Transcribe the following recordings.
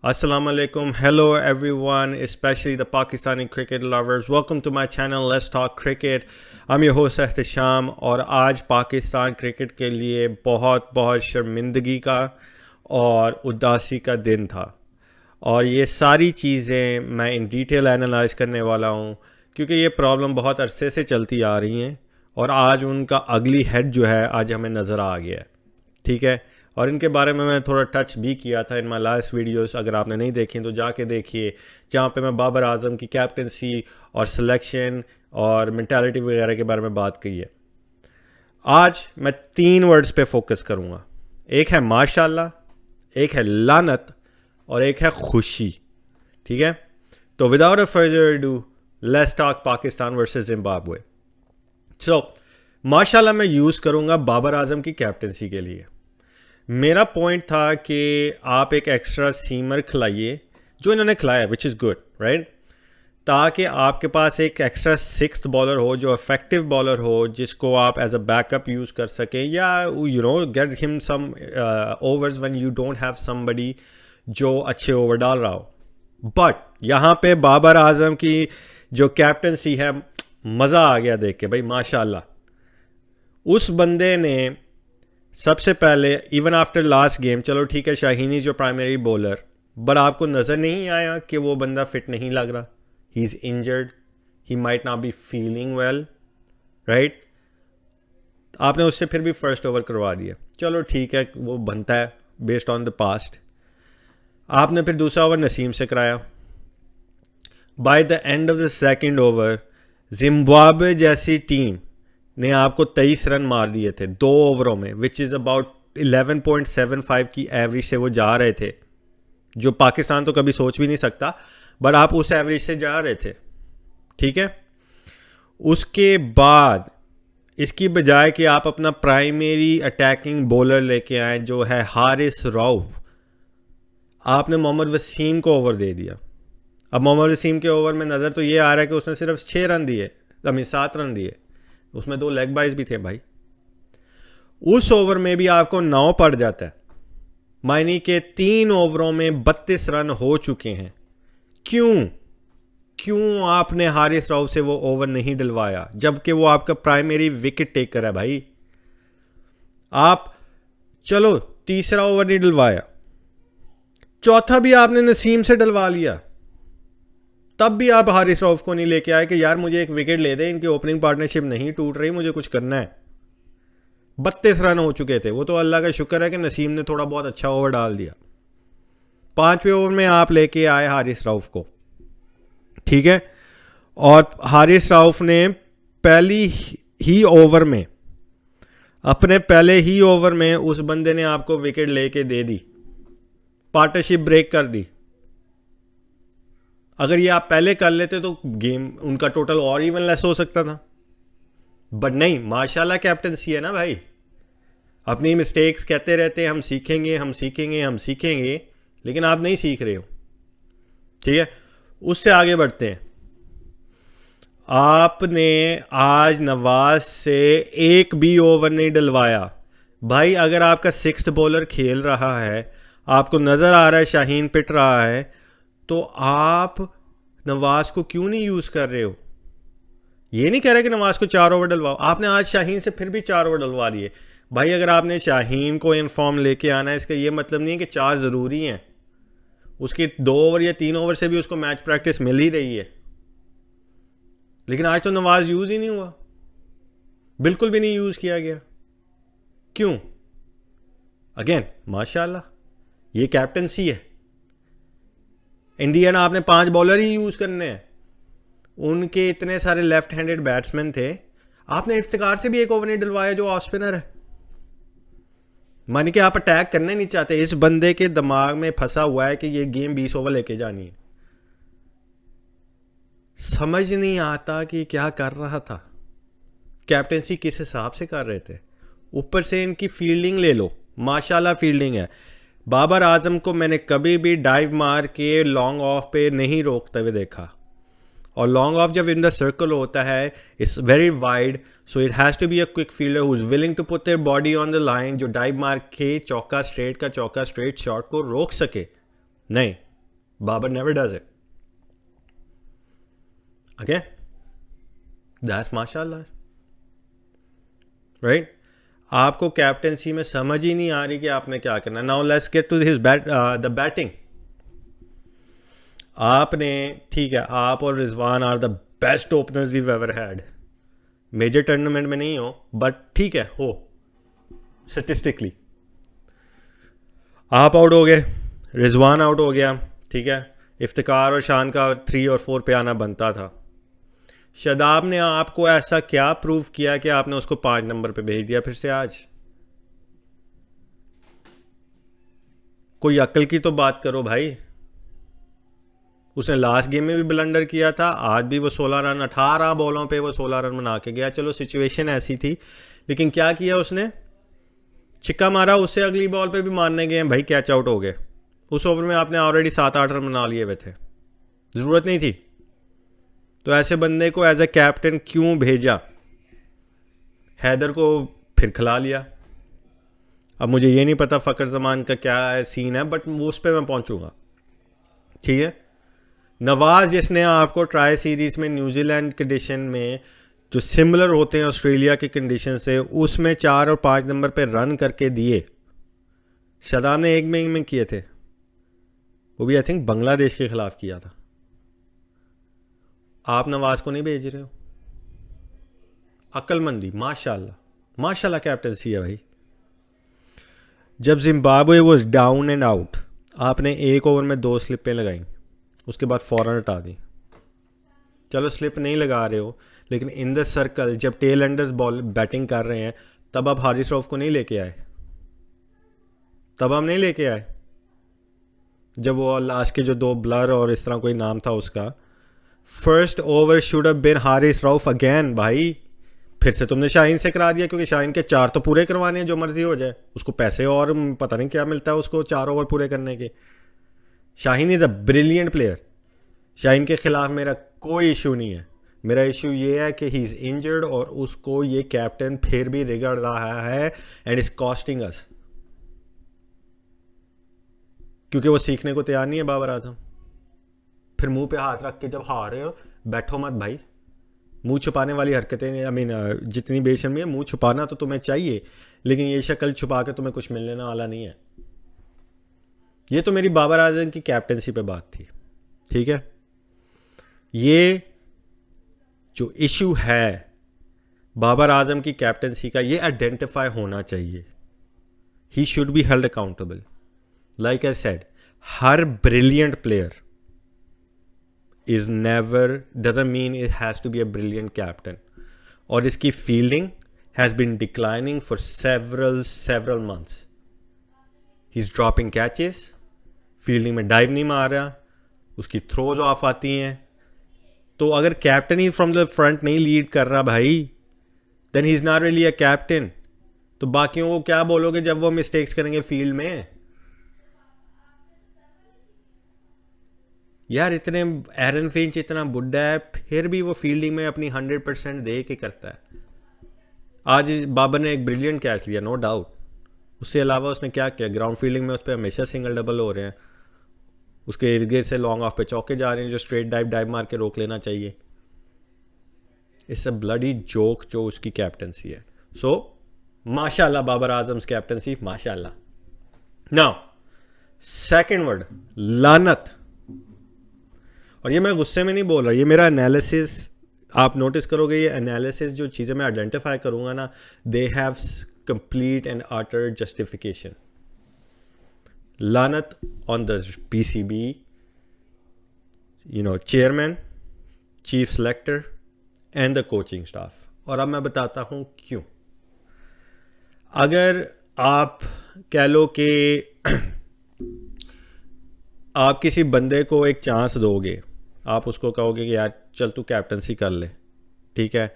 Assalamu alaikum. Hello everyone, especially the Pakistani cricket lovers. Welcome to my channel Let's Talk Cricket. I'm your host Ehtesham और आज Pakistan cricket के लिए बहुत बहुत शर्मिंदगी का और उदासी का दिन था और ये सारी चीज़ें मैं इन डिटेल एनालाइज करने वाला हूँ क्योंकि ये प्रॉब्लम बहुत अरसे से चलती आ रही हैं और आज उनका अगली हेड जो है आज हमें नज़र आ गया है। ठीक है, और इनके बारे में मैं थोड़ा टच भी किया था इन माई लास्ट वीडियोस। अगर आपने नहीं देखी तो जाके देखिए, जहाँ पे मैं बाबर आजम की कैप्टनसी और सिलेक्शन और मेंटालिटी वगैरह के बारे में बात की है। आज मैं 3 वर्ड्स पे फोकस करूँगा। एक है माशाल्लाह, एक है लानत और एक है खुशी। ठीक है, तो without a further ado let's talk Pakistan versus Zimbabwe. So माशाल्लाह मैं यूज़ करूँगा बाबर आजम की कैप्टनसी के लिए। मेरा पॉइंट था कि आप एक एक्स्ट्रा सीमर खिलाइए, जो इन्होंने खिलाया विच इज़ गुड राइट, ताकि आपके पास एक एक्स्ट्रा 6th बॉलर हो जो इफेक्टिव बॉलर हो, जिसको आप एज अ बैकअप यूज़ कर सकें या get him some overs when you don't have somebody जो अच्छे ओवर डाल रहा हो। बट यहाँ पे बाबर आजम की जो कैप्टनसी है, मज़ा आ गया देख के भाई माशाल्लाह। उस बंदे ने सबसे पहले इवन आफ्टर लास्ट गेम, चलो ठीक है शाहीनी जो प्राइमरी बॉलर, बट आपको नज़र नहीं आया कि वो बंदा फिट नहीं लग रहा, he is injured, he might not be feeling well right. आपने उससे फिर भी फर्स्ट ओवर करवा दिया, चलो ठीक है वो बनता है बेस्ड ऑन द पास्ट। आपने फिर दूसरा ओवर नसीम से कराया। By the end of the second over Zimbabwe जैसी टीम ने आपको 23 रन मार दिए थे 2 ओवरों में, विच इज़ अबाउट 11.75 की एवरेज से वो जा रहे थे, जो पाकिस्तान तो कभी सोच भी नहीं सकता, बट आप उस एवरेज से जा रहे थे। ठीक है, उसके बाद इसकी बजाय कि आप अपना प्राइमरी अटैकिंग बॉलर लेके आए जो है हारिस रऊफ, आपने मोहम्मद वसीम को ओवर दे दिया। अब मोहम्मद वसीम के ओवर में नज़र तो ये आ रहा है कि उसने सिर्फ 6 रन दिए, 7 रन दिए, उसमें 2 लेग बाइज भी थे भाई। उस ओवर में भी आपको 9 पड़ जाता है, मायने के 3 ओवरों में 32 रन हो चुके हैं। क्यों आपने हारिस राव से वो ओवर नहीं डलवाया, जबकि वो आपका प्राइमरी विकेट टेकर है भाई। आप चलो तीसरा ओवर नहीं डलवाया, चौथा भी आपने नसीम से डलवा लिया, तब भी आप हारिस रऊफ को नहीं लेके आए कि यार मुझे एक विकेट ले दे, इनकी ओपनिंग पार्टनरशिप नहीं टूट रही, मुझे कुछ करना है। 32 रन हो चुके थे, वो तो अल्लाह का शुक्र है कि नसीम ने थोड़ा बहुत अच्छा ओवर डाल दिया। 5वें ओवर में आप लेके आए हारिस रऊफ को, ठीक है, और हारिस रऊफ ने पहले ही ओवर में उस बंदे ने आपको विकेट लेके दे दी, पार्टनरशिप ब्रेक कर दी। अगर ये आप पहले कर लेते तो गेम उनका टोटल और इवन लेस हो सकता था, बट नहीं, माशाल्लाह कैप्टनसी है ना भाई। अपनी मिस्टेक्स कहते रहते हैं हम सीखेंगे, लेकिन आप नहीं सीख रहे हो। ठीक है, उससे आगे बढ़ते हैं। आपने आज नवाज से एक भी ओवर नहीं डलवाया भाई। अगर आपका 6th बॉलर खेल रहा है, आपको नज़र आ रहा है शाहीन पिट रहा है, तो आप नवाज को क्यों नहीं यूज़ कर रहे हो? ये नहीं कह रहे कि नवाज को 4 ओवर डलवाओ, आपने आज शाहीन से फिर भी 4 ओवर डलवा दिए भाई। अगर आपने शाहीन को इन फॉर्म लेके आना है, इसका ये मतलब नहीं है कि 4 ज़रूरी हैं, उसकी 2 ओवर या 3 ओवर से भी उसको मैच प्रैक्टिस मिल ही रही है। लेकिन आज तो नवाज यूज़ ही नहीं हुआ, बिल्कुल भी नहीं यूज़ किया गया। क्यों? अगेन माशाल्लाह, ये कैप्टनसी है। इंडिया ने आपने 5 बॉलर ही यूज़ करने हैं, उनके इतने सारे लेफ्ट हैंडेड बैट्समैन थे, आपने इफ्तिकार से भी एक ओवर नहीं डलवाया जो ऑफ स्पिनर है। माने कि आप अटैक करने नहीं चाहते। इस बंदे के दिमाग में फंसा हुआ है कि ये गेम 20 ओवर लेके जानी है। समझ नहीं आता कि क्या कर रहा था, कैप्टनसी किस हिसाब से कर रहे थे। ऊपर से इनकी फील्डिंग ले लो, माशाल्लाह फील्डिंग है। बाबर आजम को मैंने कभी भी डाइव मार के लॉन्ग ऑफ पे नहीं रोकते हुए देखा, और लॉन्ग ऑफ जब इन द सर्कल होता है it's very wide, so it has to be a quick fielder who is willing to put their body on the line, जो डाइव मार के चौका स्ट्रेट शॉट को रोक सके। नहीं, Babar never does it. Okay, that's माशाल्लाह. राइट, आपको कैप्टेंसी में समझ ही नहीं आ रही कि आपने क्या करना. Now let's get to his the batting. आपने, ठीक है, आप और Rizwan are the best openers we ever had. Major tournament में नहीं हो, बट ठीक है, हो स्टेटिस्टिकली. आप आउट हो गए, रिजवान आउट हो गया, ठीक है. इफ्तिकार और शान का 3 और 4 पे आना बनता था. शादाब ने आपको ऐसा क्या प्रूव किया कि आपने उसको 5 नंबर पे भेज दिया फिर से आज? कोई अक्ल की तो बात करो भाई. उसने लास्ट गेम में भी ब्लंडर किया था, आज भी वो 16 रन, 18 बॉलों पे वो 16 रन बना के गया. चलो सिचुएशन ऐसी थी, लेकिन क्या किया उसने? छिक्का मारा, उससे अगली बॉल पे भी मारने गए भाई, कैच आउट हो गए. उस ओवर में आपने ऑलरेडी 7-8 रन बना लिए हुए थे, ज़रूरत नहीं थी. तो ऐसे बंदे को एज ए कैप्टन क्यों भेजा? हैदर को फिर खिला लिया. अब मुझे ये नहीं पता फ़खर जमान का क्या सीन है, बट उस पर मैं पहुंचूंगा. ठीक है, नवाज जिसने आपको ट्राई सीरीज़ में न्यूजीलैंड कंडीशन में जो सिमिलर होते हैं ऑस्ट्रेलिया की कंडीशन से, उसमें 4 और 5 नंबर पे रन करके दिए. शादाब ने एक में किए थे, वो भी आई थिंक बांग्लादेश के खिलाफ किया था. आप नवाज को नहीं भेज रहे हो. अक्लमंदी, माशाल्लाह माशाल्लाह कैप्टनसी है भाई. जब Zimbabwe was down and out, आपने एक ओवर में 2 स्लिपें लगाई, उसके बाद फ़ौरन हटा दी. चलो स्लिप नहीं लगा रहे हो, लेकिन इन द सर्कल जब टेल एंडर्स बॉल बैटिंग कर रहे हैं, तब आप हारिस रऊफ को नहीं लेके आए. तब हम नहीं लेके आए जब वो लास्ट के जो 2 ब्लर और इस तरह कोई नाम था उसका. First over should have been Haris Rauf again भाई. फिर से तुमने शाहीन से करा दिया, क्योंकि शाहीन के 4 तो पूरे करवाने हैं, जो मर्जी हो जाए. उसको पैसे और पता नहीं क्या मिलता है उसको 4 ओवर पूरे करने के. Shaheen is a brilliant player. Shaheen के खिलाफ मेरा कोई इशू नहीं है. मेरा इशू ये है कि ही इज़ इंजर्ड और उसको ये कैप्टन फिर भी रिगड़ रहा है एंड इज कॉस्टिंग अस. क्योंकि वो सीखने को तैयार नहीं है बाबर आजम. फिर मुंह पे हाथ रख के जब हार रहे हो, बैठो मत भाई. मुंह छुपाने वाली हरकतें, आई मीन जितनी बेशर्मी है, मुंह छुपाना तो तुम्हें चाहिए, लेकिन ये शक्ल छुपा के तुम्हें कुछ मिलने वाला नहीं है. ये तो मेरी बाबर आजम की कैप्टनसी पे बात थी. ठीक है, ये जो इशू है बाबर आजम की कैप्टनसी का, ये आइडेंटिफाई होना चाहिए. He should be held accountable. Like I said, her brilliant player is never doesn't mean it has to be a brilliant captain. और इसकी fielding has been declining for several months. He's dropping catches, fielding में dive नहीं मार रहा, उसकी throws off आती हैं. तो अगर captain he from the front नहीं लीड कर रहा भाई, then he's not really a captain. तो बाकियों को क्या बोलोगे जब वो मिस्टेक्स करेंगे फील्ड में? यार इतने एरन फिंच इतना बुढ़ा है, फिर भी वो फील्डिंग में अपनी 100% दे के करता है. आज बाबर ने एक ब्रिलियंट कैच लिया, नो डाउट. उससे अलावा उसने क्या किया? ग्राउंड फील्डिंग में उस पर हमेशा सिंगल डबल हो रहे हैं, उसके इर्द गिर्द से लॉन्ग ऑफ पे चौके जा रहे हैं जो स्ट्रेट डाइव मार के रोक लेना चाहिए. इट्स अ ब्लडी जोक जो उसकी कैप्टनसी है. सो माशाल्लाह बाबर आजम्स कैप्टनसी, माशाल्लाह. नाउ सेकंड वर्ड, लानत. और ये मैं गुस्से में नहीं बोल रहा, ये मेरा एनालिसिस. आप नोटिस करोगे ये एनालिसिस जो चीज़ें मैं आइडेंटिफाई करूँगा ना, they have complete and utter justification. लानत on the PCB, chairman, chief selector and the coaching staff. और अब मैं बताता हूँ क्यों. अगर आप कह लो कि आप किसी बंदे को एक चांस दोगे, आप उसको कहोगे कि यार चल तू कैप्टनसी कर ले, ठीक है,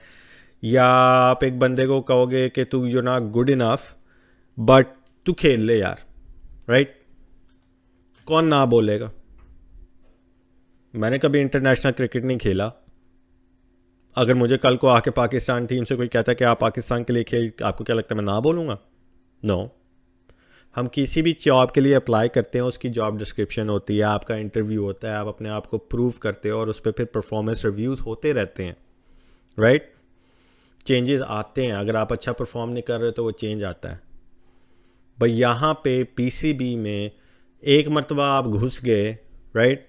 या आप एक बंदे को कहोगे कि तू you not good enough but तू खेल ले यार, राइट? कौन ना बोलेगा? मैंने कभी इंटरनेशनल क्रिकेट नहीं खेला. अगर मुझे कल को आके पाकिस्तान टीम से कोई कहता है कि आप पाकिस्तान के लिए खेल, आपको क्या लगता है मैं ना बोलूँगा? नो. हम किसी भी जॉब के लिए अप्लाई करते हैं, उसकी जॉब डिस्क्रिप्शन होती है, आपका इंटरव्यू होता है, आप अपने आप को प्रूव करते हो और उस पर फिर परफॉर्मेंस रिव्यूज़ होते रहते हैं, राइट। चेंजेस आते हैं, अगर आप अच्छा परफॉर्म नहीं कर रहे तो वो चेंज आता है। भाई यहाँ पे पीसीबी में एक मरतबा आप घुस गए, राइट,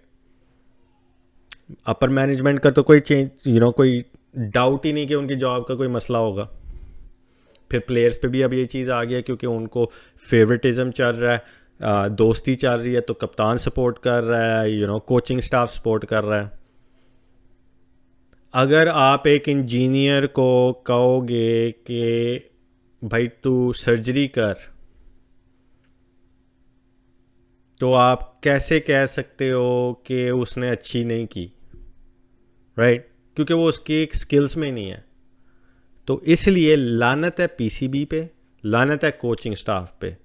अपर मैनेजमेंट का तो कोई चेंज कोई डाउट ही नहीं कि उनकी जॉब का कोई मसला होगा। फिर प्लेयर्स पे भी अब ये चीज़ आ गया क्योंकि उनको फेवरेटिज्म चल रहा है, दोस्ती चल रही है, तो कप्तान सपोर्ट कर रहा है, कोचिंग स्टाफ सपोर्ट कर रहा है। अगर आप एक इंजीनियर को कहोगे कि भाई तू सर्जरी कर, तो आप कैसे कह सकते हो कि उसने अच्छी नहीं की, राइट, क्योंकि वो उसकी स्किल्स में नहीं है। तो इसलिए लानत है पीसीबी पे, लानत है कोचिंग स्टाफ पे,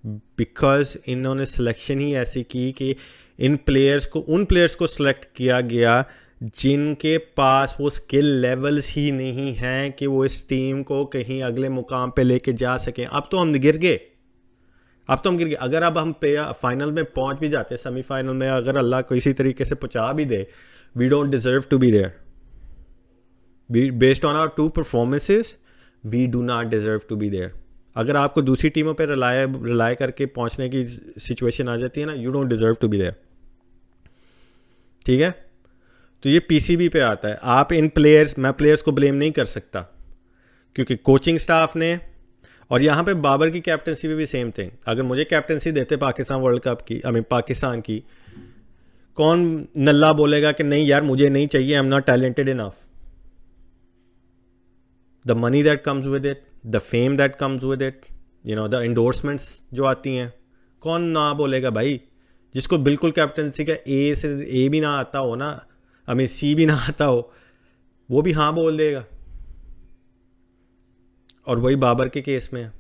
बिकॉज इन्होंने सिलेक्शन ही ऐसी की कि उन प्लेयर्स को सिलेक्ट किया गया जिनके पास वो स्किल लेवल्स ही नहीं हैं कि वो इस टीम को कहीं अगले मुकाम पे लेके जा सकें। अब तो हम गिर गए। अगर अब हम फाइनल में पहुंच भी जाते हैं, सेमीफाइनल में अगर अल्लाह किसी तरीके से पहुंचा भी दे, we don't deserve to be there. Based on our 2 performances we do not deserve to be there. अगर आपको दूसरी टीमों पे रिलाय करके पहुंचने की सिचुएशन आ जाती है ना, you don't deserve to be there, ठीक है। तो ये पीसीबी पे आता है। मैं प्लेयर्स को ब्लेम नहीं कर सकता क्योंकि कोचिंग स्टाफ ने, और यहाँ पे बाबर की कैप्टनसी भी सेम थिंग। अगर मुझे कैप्टनसी देते पाकिस्तान वर्ल्ड कप की, पाकिस्तान की, कौन नल्ला बोलेगा कि नहीं यार मुझे नहीं चाहिए, I am not talented enough. The money that comes with it, the fame that comes with it, the endorsements जो आती हैं, कौन ना बोलेगा भाई। जिसको बिल्कुल कैप्टनसी का ए से ए भी ना आता हो ना, सी भी ना आता हो, वो भी हाँ बोल देगा। और वही बाबर के केस में है।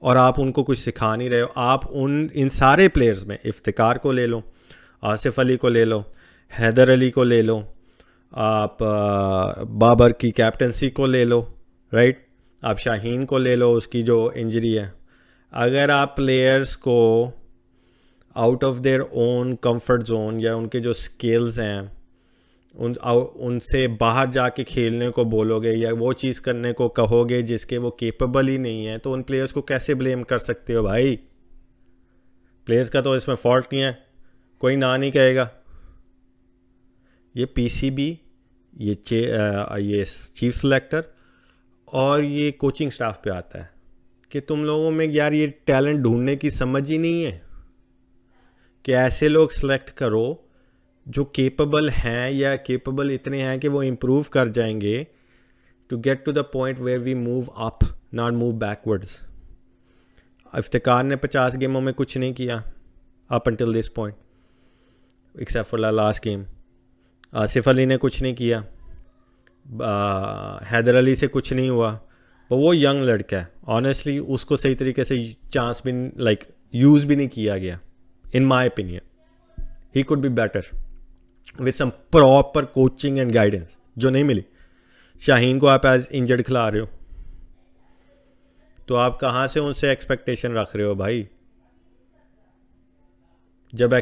और आप उनको कुछ सिखा नहीं रहे हो। आप इन सारे प्लेयर्स में इफ्तिकार को ले लो, आसिफ अली को ले लो, हैदर अली को ले लो, आप बाबर की कैप्टनसी को ले लो, राइट, आप शाहीन को ले लो, उसकी जो इंजरी है। अगर आप प्लेयर्स को out of their own comfort zone या उनके जो स्किल्स हैं उनसे बाहर जाके खेलने को बोलोगे या वो चीज़ करने को कहोगे जिसके वो केपेबल ही नहीं है, तो उन प्लेयर्स को कैसे ब्लेम कर सकते हो भाई। प्लेयर्स का तो इसमें फॉल्ट नहीं है, कोई ना नहीं कहेगा। ये पीसीबी, ये चीफ सेलेक्टर और ये कोचिंग स्टाफ पे आता है कि तुम लोगों में यार ये टैलेंट ढूंढने की समझ ही नहीं है कि ऐसे लोग सेलेक्ट करो जो केपेबल हैं या केपेबल इतने हैं कि वो इम्प्रूव कर जाएंगे to get to the point where we move up, not move backwards. Iftikhar ने 50 गेमों में कुछ नहीं किया up until this point, except for last game. Asif Ali ने कुछ नहीं किया, हैदर अली से कुछ नहीं हुआ। पर वो यंग लड़का है, ऑनेस्टली उसको सही तरीके से चांस भी यूज़ भी नहीं किया गया। In my opinion he could be better with some proper coaching and guidance, जो नहीं मिली। शाहीन को आप एज इंजर्ड खिला रहे हो, तो आप कहाँ से उनसे एक्सपेक्टेशन रख रहे हो भाई। जब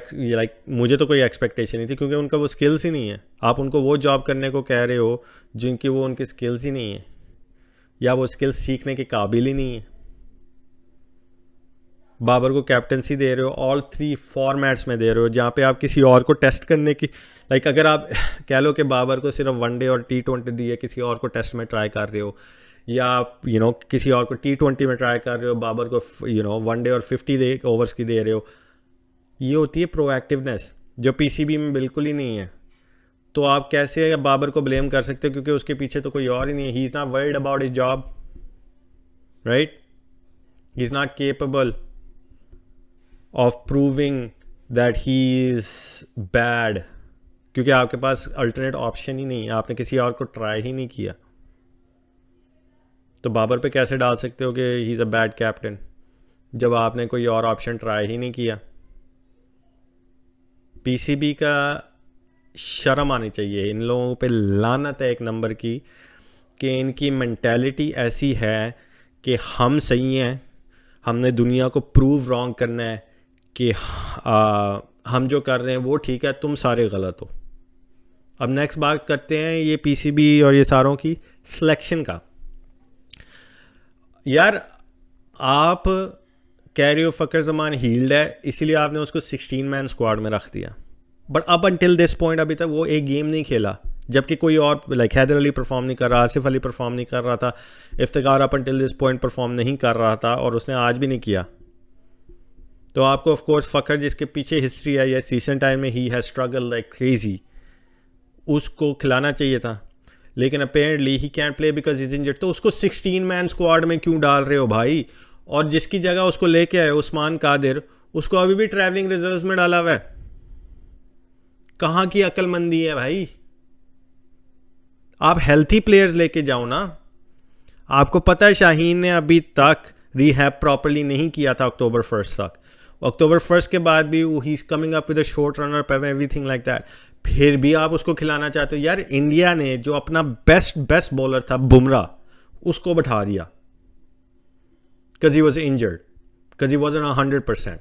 मुझे तो कोई एक्सपेक्टेशन नहीं थी क्योंकि उनका वो स्किल्स ही नहीं है। आप उनको वो जॉब करने को कह रहे हो जिनकी वो उनकी स्किल्स ही नहीं है या वो स्किल्स सीखने के काबिल ही नहीं है। बाबर को कैप्टनसी दे रहे हो, ऑल 3 फॉर्मेट्स में दे रहे हो जहाँ पे आप किसी और को टेस्ट करने की अगर आप कह लो कि बाबर को सिर्फ वनडे और T20 दिए, किसी और को टेस्ट में ट्राई कर रहे हो, या आप किसी और को T20 में ट्राई कर रहे हो, बाबर को वनडे और 50 ओवर्स की दे रहे हो, ये होती है प्रोएक्टिवनेस जो पीसीबी में बिल्कुल ही नहीं है। तो आप कैसे बाबर को ब्लेम कर सकते हो क्योंकि उसके पीछे तो कोई और ही नहीं है। He is not worried about his job, right, he is not capable of proving that he is bad क्योंकि आपके पास अल्टरनेट ऑप्शन ही नहीं है, आपने किसी और को ट्राई ही नहीं किया। तो बाबर पे कैसे डाल सकते हो कि he is a bad captain जब आपने कोई और ऑप्शन ट्राई ही नहीं किया। पीसीबी का शर्म आनी चाहिए, इन लोगों पे लानत है एक नंबर की कि इनकी मेंटालिटी ऐसी है कि हम सही हैं हमने दुनिया को प्रूव रॉन्ग करना है कि हम जो कर रहे हैं वो ठीक है, तुम सारे गलत हो। अब नेक्स्ट बात करते हैं ये पीसीबी और ये सारों की सिलेक्शन का। यार आप कह रहे हो फ़खर ज़मान हील्ड है इसीलिए आपने उसको 16 मैन स्क्वाड में रख दिया, but up until this point अभी तक वो एक गेम नहीं खेला, जबकि कोई और लाइक हैदर अली परफॉर्म नहीं कर रहा, आसिफ अली परफॉर्म नहीं कर रहा था, Iftikhar up until this point perform नहीं कर रहा था और उसने आज भी नहीं किया। तो आपको ऑफ कोर्स फ़खर जिसके पीछे हिस्ट्री है या सीजन टाइम में he has struggle like crazy, उसको खिलाना चाहिए था, लेकिन apparently he can play because is injured. तो उसको 16 मैन स्क्वाड में क्यों डाल रहे हो भाई? और जिसकी जगह उसको लेके आए उस्मान कादिर, उसको अभी भी ट्रैवलिंग रिजर्व्स में डाला हुआ है। कहाँ की अक्लमंदी है भाई? आप हेल्थी प्लेयर्स लेके जाओ ना। आपको पता है शाहीन ने अभी तक रिहैब प्रॉपर्ली नहीं किया था अक्टूबर 1 तक। अक्टूबर 1 के बाद भी he is coming up with a short runner पे एवरीथिंग लाइक दैट, फिर भी आप उसको खिलाना चाहते हो। यार इंडिया ने जो अपना बेस्ट बॉलर था बुमराह, उसको बैठा दिया because he was injured, because he was 100%।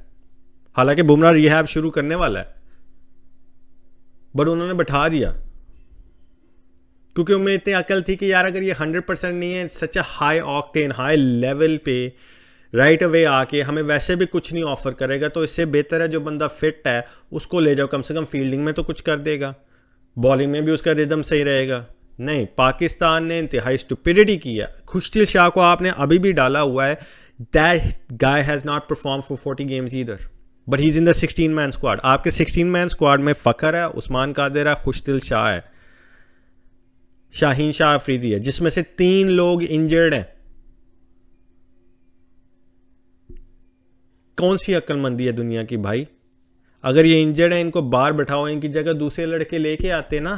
हालांकि बुमराह रिहैब शुरू करने वाला है, बट उन्होंने बैठा दिया क्योंकि उनमें इतनी अकल थी कि यार अगर ये 100% नहीं है, such a high octane high level पे राइट अवे आके हमें वैसे भी कुछ नहीं ऑफर करेगा, तो इससे बेहतर है जो बंदा फिट है उसको ले जाओ, कम से कम फील्डिंग में तो कुछ कर देगा, बॉलिंग में भी उसका रिदम सही रहेगा। नहीं, पाकिस्तान ने इंतहाई स्टुपिडिटी किया। खुशदिल शाह को आपने अभी भी डाला हुआ है, that guy has not perform for 40 games either, but he is in the 16 man squad. आपके 16 मैन स्क्वाड में फ़खर है, उस्मान कादिर है, खुशदिल शाह है, शाहीन शाह अफरीदी है, जिसमें से 3 लोग इंजर्ड हैं। कौन सी अक्लमंदी है दुनिया की भाई? अगर ये इंजर्ड है इनको बाहर बैठाओ, इनकी जगह दूसरे लड़के लेके आते ना।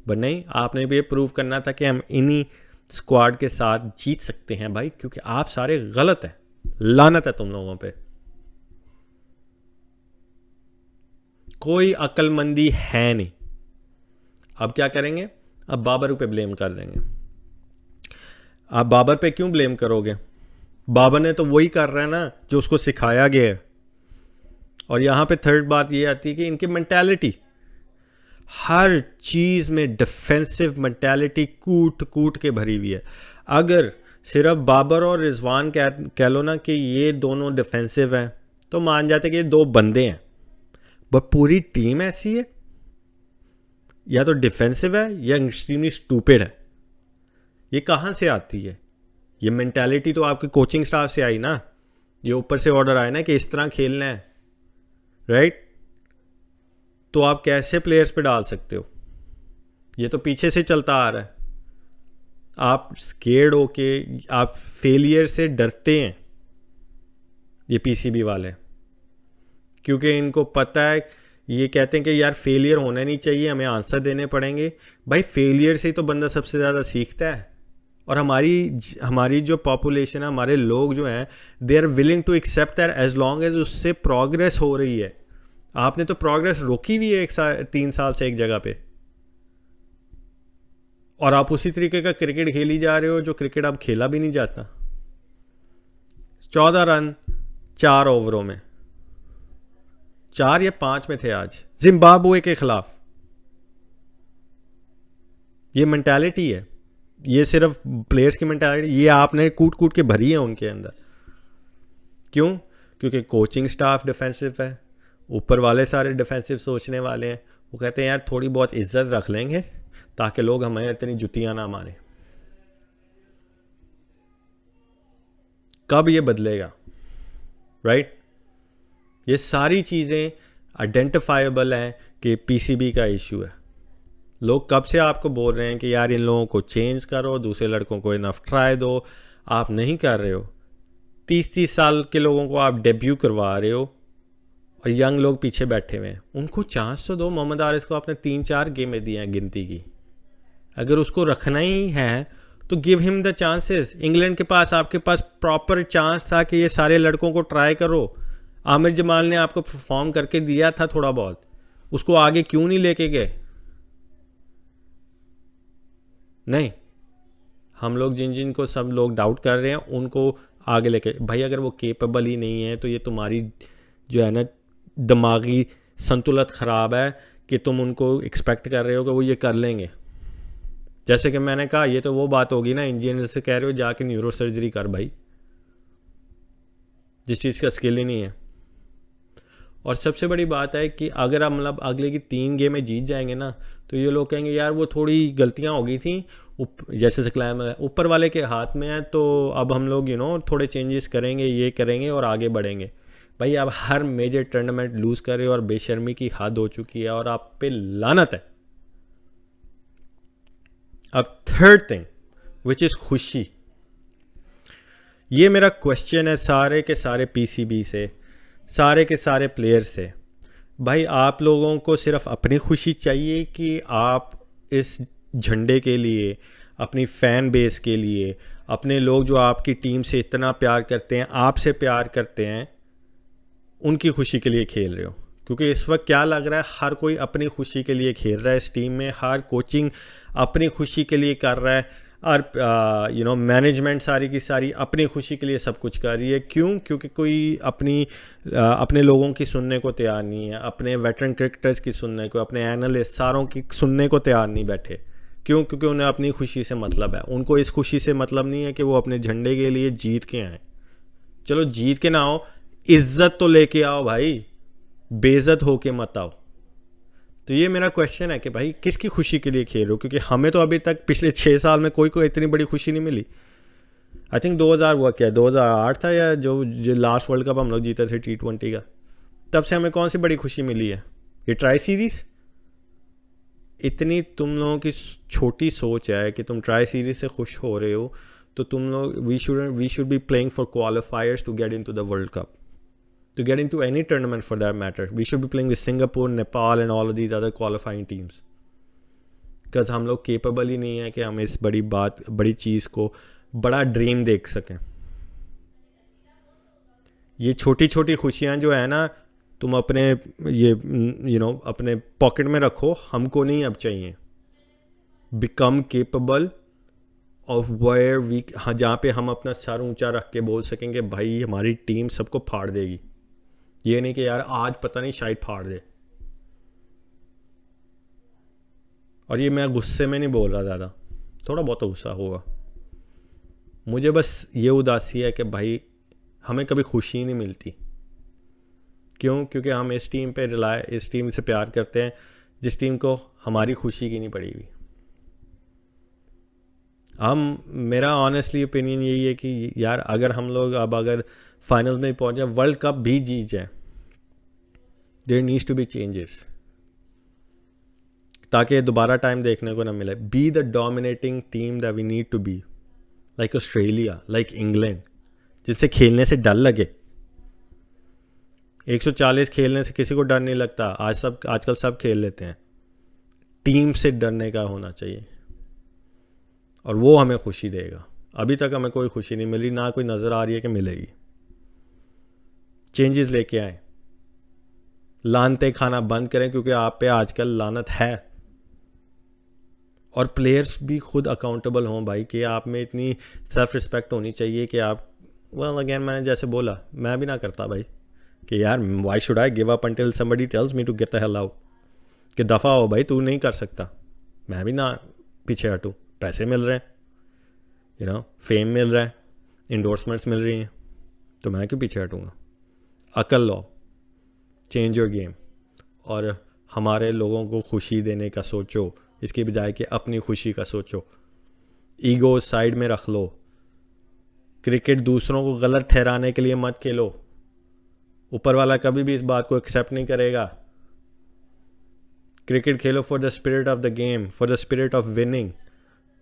बट नहीं, आपने भी ये प्रूव करना था कि हम इन्हीं स्क्वाड के साथ जीत सकते हैं भाई, क्योंकि आप सारे गलत हैं। लानत है तुम लोगों पे, कोई अक्लमंदी है नहीं। अब क्या करेंगे? अब बाबर पे ब्लेम कर देंगे। आप बाबर पे क्यों ब्लेम करोगे? बाबर ने तो वही कर रहा है ना जो उसको सिखाया गया है। और यहाँ पे थर्ड बात ये आती है कि इनकी मेंटालिटी, हर चीज़ में डिफेंसिव मेंटालिटी कूट कूट के भरी हुई है। अगर सिर्फ बाबर और रिजवान कह लो ना कि ये दोनों डिफेंसिव हैं तो मान जाते कि ये 2 बंदे हैं, बट पूरी टीम ऐसी है, या तो डिफेंसिव है या एक्सट्रीमली स्टूपिड है। ये कहाँ से आती है? ये मेंटालिटी तो आपके कोचिंग स्टाफ से आई ना, ये ऊपर से ऑर्डर आया ना कि इस तरह खेलना है, राइट? तो आप कैसे प्लेयर्स पे डाल सकते हो? ये तो पीछे से चलता आ रहा है। आप स्केर्ड होके, आप फेलियर से डरते हैं ये पीसीबी वाले, क्योंकि इनको पता है, ये कहते हैं कि यार फेलियर होना नहीं चाहिए, हमें आंसर देने पड़ेंगे। भाई फेलियर से ही तो बंदा सबसे ज़्यादा सीखता है। और हमारी जो पॉपुलेशन है, हमारे लोग जो हैं, they are willing to accept that as long as उससे प्रोग्रेस हो रही है। आपने तो प्रोग्रेस रोकी हुई है 3 साल से एक जगह पे, और आप उसी तरीके का क्रिकेट खेली जा रहे हो जो क्रिकेट अब खेला भी नहीं जाता। 14 रन 4 ओवरों में, 4 या 5 में थे आज जिम्बाब्वे के खिलाफ। ये मेंटालिटी है, ये सिर्फ प्लेयर्स की मेंटालिटी, ये आपने कूट कूट के भरी है उनके अंदर। क्यों? क्योंकि कोचिंग स्टाफ डिफेंसिव है, ऊपर वाले सारे डिफेंसिव सोचने वाले हैं। वो कहते हैं यार थोड़ी बहुत इज्जत रख लेंगे ताकि लोग हमें इतनी जुतियां ना मारें। कब ये बदलेगा? राइट? ये सारी चीज़ें आइडेंटिफाइबल हैं कि पीसीबी का इशू है। लोग कब से आपको बोल रहे हैं कि यार इन लोगों को चेंज करो, दूसरे लड़कों को इनफ ट्राई दो, आप नहीं कर रहे हो। 30-30 साल के लोगों को आप डेब्यू करवा रहे हो और यंग लोग पीछे बैठे हुए हैं। उनको चांस तो दो। मोहम्मद आरिस को आपने 3-4 गेमें दी हैं गिनती की। अगर उसको रखना ही है तो give him the chances. England के पास, आपके पास प्रॉपर चांस था कि ये सारे लड़कों को ट्राई करो। आमिर जमाल ने आपको परफॉर्म करके दिया था थोड़ा बहुत, उसको आगे क्यों नहीं लेके गए? नहीं, हम लोग जिन जिन को सब लोग डाउट कर रहे हैं उनको आगे लेके। भाई अगर वो केपेबल ही नहीं है तो ये तुम्हारी जो है ना दिमागी संतुलन ख़राब है कि तुम उनको एक्सपेक्ट कर रहे हो कि वो ये कर लेंगे। जैसे कि मैंने कहा, ये तो वो बात होगी ना, इंजीनियर से कह रहे हो जाके न्यूरो सर्जरी कर भाई, जिस चीज़ का स्किल ही नहीं है। और सबसे बड़ी बात है कि अगर हम मतलब अगले की 3 गेमें जीत जाएंगे ना, तो ये लोग कहेंगे यार वो थोड़ी गलतियां हो गई थी, जैसे से क्लाइम ऊपर वाले के हाथ में है, तो अब हम लोग थोड़े चेंजेस करेंगे, ये करेंगे और आगे बढ़ेंगे। भाई आप हर मेजर टूर्नामेंट लूज़ कर रहे हो और बेशर्मी की हद हो चुकी है और आप पे लानत है। अब थर्ड थिंग विच इज़ खुशी। ये मेरा क्वेश्चन है सारे के सारे पीसीबी से, सारे के सारे प्लेयर से। भाई आप लोगों को सिर्फ अपनी खुशी चाहिए कि आप इस झंडे के लिए, अपनी फ़ैन बेस के लिए, अपने लोग जो आपकी टीम से इतना प्यार करते हैं, आपसे प्यार करते हैं, उनकी खुशी के लिए खेल रहे हो? क्योंकि इस वक्त क्या लग रहा है, हर कोई अपनी खुशी के लिए खेल रहा है इस टीम में, हर कोचिंग अपनी खुशी के लिए कर रहा है, और मैनेजमेंट सारी की सारी अपनी खुशी के लिए सब कुछ कर रही है। क्यों? क्योंकि कोई अपने लोगों की सुनने को तैयार नहीं है, अपने वेटरन क्रिकेटर्स की सुनने को, अपने एनालिस्ट सारों की सुनने को तैयार नहीं बैठे। क्यों? क्योंकि उन्हें अपनी खुशी से मतलब है। उनको इस खुशी से मतलब नहीं है कि वो अपने झंडे के लिए जीत के आए। चलो जीत के ना आओ, इज्जत तो लेके आओ भाई, बेइज्जत होके मत आओ। तो ये मेरा क्वेश्चन है कि भाई किसकी खुशी के लिए खेल रहे हो? क्योंकि हमें तो अभी तक पिछले 6 साल में कोई इतनी बड़ी खुशी नहीं मिली। आई थिंक 2008 था, या जो लास्ट वर्ल्ड कप हम लोग जीते थे T20 का, तब से हमें कौन सी बड़ी खुशी मिली है? ये ट्राई सीरीज़। इतनी तुम लोगों की छोटी सोच है कि तुम ट्राई सीरीज से खुश हो रहे हो, तो तुम लोग we should be playing for qualifiers to get into the world cup, to get into any tournament for that matter. We should be playing with Singapore, Nepal and all of these other qualifying teams. Because हम लोग capable ही नहीं है कि हम इस बड़ी चीज़ को बड़ा ड्रीम देख सकें। ये छोटी छोटी खुशियाँ जो है ना, तुम अपने अपने पॉकेट में रखो, हमको नहीं अब चाहिए। Become capable of where we, हाँ, जहाँ पे हम अपना सर ऊंचा रख के बोल सकेंगे भाई हमारी टीम सबको फाड़ देगी। ये नहीं कि यार आज पता नहीं शायद फाड़ दे। और ये मैं गुस्से में नहीं बोल रहा, ज़्यादा थोड़ा बहुत गुस्सा होगा। मुझे बस ये उदासी है कि भाई हमें कभी खुशी नहीं मिलती। क्यों? क्योंकि हम इस टीम से प्यार करते हैं जिस टीम को हमारी खुशी की नहीं पड़ी हुई। मेरा ऑनेस्टली ओपिनियन यही है कि यार अगर हम लोग अगर फाइनल में पहुंच जाए, वर्ल्ड कप भी जीत जाए, there needs to be changes, ताकि दोबारा टाइम देखने को ना मिले। Be the dominating team that we need to be, like Australia, like England, जिससे खेलने से डर लगे। 140 खेलने से किसी को डर नहीं लगता। आजकल सब खेल लेते हैं। टीम से डरने का होना चाहिए, और वो हमें खुशी देगा। अभी तक हमें कोई खुशी नहीं मिली, ना कोई नज़र आ रही है कि मिलेगी। चेंजेस लेके आए, लानते खाना बंद करें, क्योंकि आप पे आजकल लानत है। और प्लेयर्स भी खुद अकाउंटेबल हों भाई, कि आप में इतनी सेल्फ रिस्पेक्ट होनी चाहिए कि आप अगेन मैंने जैसे बोला, मैं भी ना करता भाई कि यार why should I give up until somebody tells me to get the hell out, कि दफ़ा हो भाई, तू नहीं कर सकता, मैं भी ना पीछे हटूँ। पैसे मिल रहे हैं, फेम मिल रहा है, इंडोर्समेंट्स मिल रही हैं, तो मैं क्यों पीछे हटूँगा? अकल लो, चेंज योर गेम, और हमारे लोगों को खुशी देने का सोचो, इसकी बजाय कि अपनी खुशी का सोचो। ईगो साइड में रख लो। क्रिकेट दूसरों को गलत ठहराने के लिए मत खेलो। ऊपर वाला कभी भी इस बात को एक्सेप्ट नहीं करेगा। Cricket Khelo for the spirit of the game, for the spirit of winning,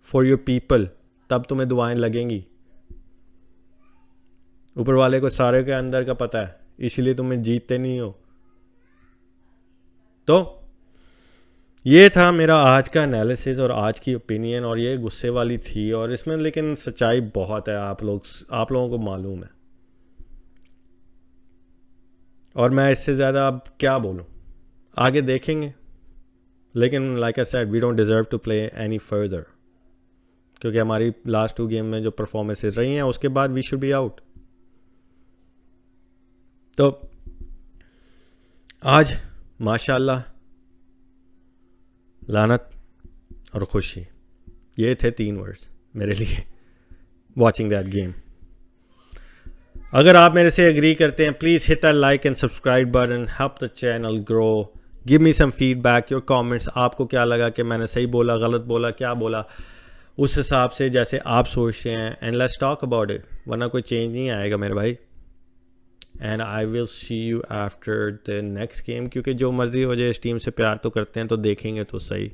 for your people, तब तुम्हें दुआएं लगेंगी। ऊपर वाले को सारे के अंदर का पता है, इसलिए तुम्हें जीतते नहीं हो। तो ये था मेरा आज का एनालिसिस और आज की ओपिनियन, और ये गुस्से वाली थी, और इसमें लेकिन सच्चाई बहुत है, आप लोगों को मालूम है। और मैं इससे ज़्यादा अब क्या बोलूँ, आगे देखेंगे। लेकिन like I said, we don't deserve to play any further, क्योंकि हमारी लास्ट 2 गेम में जो परफॉर्मेंसेस रही हैं उसके बाद वी शुड बी आउट। तो आज माशाल्लाह, लानत और खुशी, ये थे 3 वर्ड्स मेरे लिए वॉचिंग दैट गेम. अगर आप मेरे से एग्री करते हैं, please hit that like and subscribe button, help the channel grow, give me some feedback, your comments. आपको क्या लगा कि मैंने सही बोला, गलत बोला, क्या बोला, उस हिसाब से जैसे आप सोचते हैं, and let's talk about it. वरना कोई चेंज नहीं आएगा मेरे भाई. And I will see you after the next game, क्योंकि जो मर्ज़ी हो जाए, इस टीम से प्यार तो करते हैं तो देखेंगे तो सही.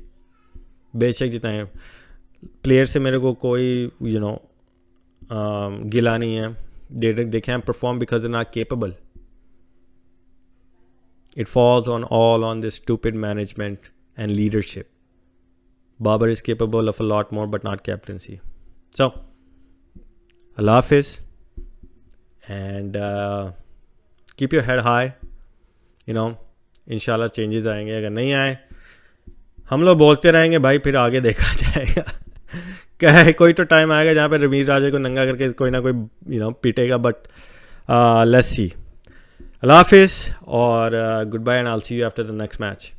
बेशक जितना प्लेयर से मेरे को कोई गिला नहीं है. They can't perform because they're not capable. It falls on this stupid management and leadership. Babar is capable of a lot more, but not captaincy. So, Allah Hafiz, and keep your head high. Inshallah changes आएंगे. अगर नहीं आए, हम लोग बोलते रहेंगे भाई, फिर आगे देखा जाएगा. क्या कोई तो टाइम आएगा जहाँ पे रमीज राजा को नंगा करके कोई ना कोई पीटेगा. But let's see. अल्लाह हाफिज़ और good bye, and I will see you after the next match.